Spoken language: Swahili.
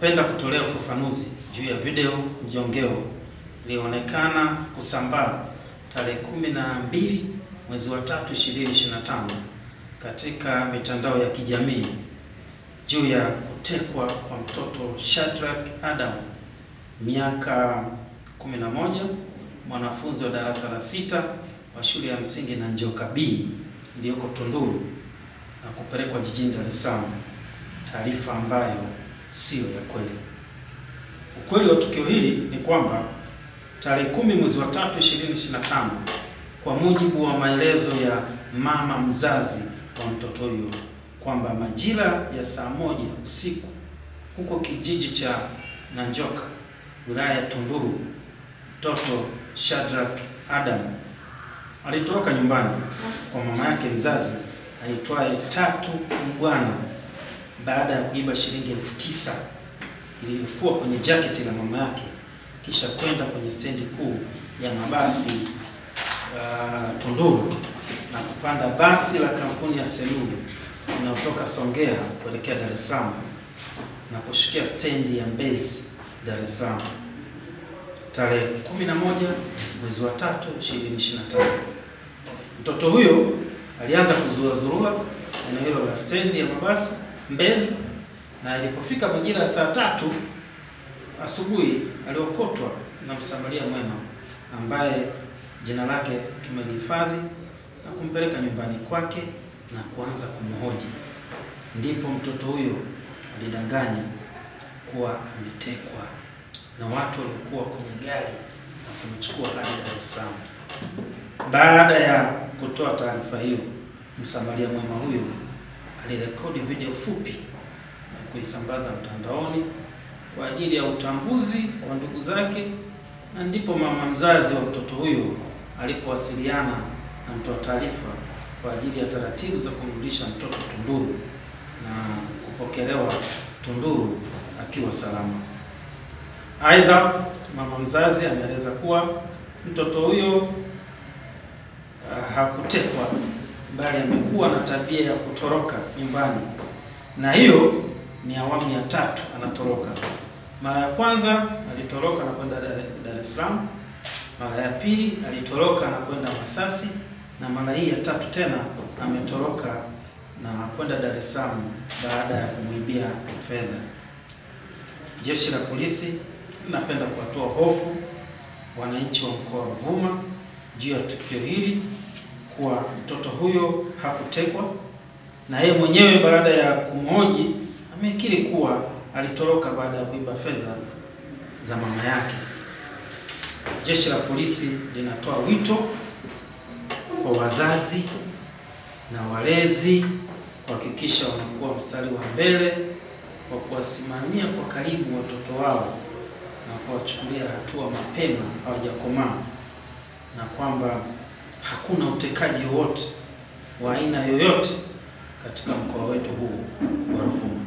Napenda kutolea ufafanuzi juu ya video mjongeo iliyoonekana kusambaa tarehe 12 mwezi wa 3 2025 katika mitandao ya kijamii juu ya kutekwa kwa mtoto Shadrack Adam, miaka 11, mwanafunzi wa darasa la 6 wa shule ya msingi Nanjoka B iliyoko Tunduru na kupelekwa jijini Dar es Salaam, taarifa ambayo sio ya kweli. Ukweli wa tukio hili ni kwamba tarehe 10 mwezi wa 3 2025, kwa mujibu wa maelezo ya mama mzazi wa mtoto huyo, kwamba majira ya saa 1 usiku huko kijiji cha Nanjoka, wilaya ya Tunduru, mtoto Shadrack Adam alitoroka nyumbani kwa mama yake mzazi aitwaye Tatu Mbwana baada ya kuiba shilingi 9,000 iliyokuwa kwenye jaketi la mama yake, kisha kwenda kwenye stendi kuu ya mabasi Tunduru na kupanda basi la kampuni ya Selulu inayotoka Songea kuelekea Dar es Salaam na kushikia stendi ya Mbezi, Dar es Salaam tarehe 11 mwezi wa 3 2025. Mtoto huyo alianza kuzuazurura eneo hilo la stendi ya mabasi Mbezi, na ilipofika majira ya saa 3 asubuhi aliokotwa na msamaria mwema ambaye jina lake tumelihifadhi na kumpeleka nyumbani kwake na kuanza kumhoji. Ndipo mtoto huyo alidanganya kuwa ametekwa na watu waliokuwa kwenye gari na kumchukua hadi Dar es Salaam. Baada ya kutoa taarifa hiyo, msamaria mwema huyo alirekodi video fupi na kuisambaza mtandaoni kwa ajili ya utambuzi wa ndugu zake, na ndipo mama mzazi wa mtoto huyo alipowasiliana na mtoa taarifa kwa ajili ya taratibu za kumrudisha mtoto Tunduru na kupokelewa Tunduru akiwa salama. Aidha, mama mzazi ameeleza kuwa mtoto huyo hakutekwa, bali amekuwa na tabia ya kutoroka nyumbani, na hiyo ni awamu ya 3 anatoroka. Mara ya kwanza alitoroka na kwenda Dar es Salaam, mara ya pili alitoroka na kwenda Masasi, na mara hii ya 3 tena ametoroka na kwenda Dar es Salaam baada ya kumuibia fedha. Jeshi la polisi linapenda kuwatoa hofu wananchi wa mkoa wa Ruvuma juu ya tukio hili, kuwa mtoto huyo hakutekwa, na yeye mwenyewe baada ya kumhoji amekiri kuwa alitoroka baada ya kuiba fedha za mama yake. Jeshi la polisi linatoa wito kwa wazazi na walezi kuhakikisha wanakuwa mstari wa mbele kwa kuwasimamia kwa karibu watoto wao na kuwachukulia hatua mapema hawajakomaa, na kwamba hakuna utekaji wowote wa aina yoyote katika mkoa wetu huu wa Ruvuma.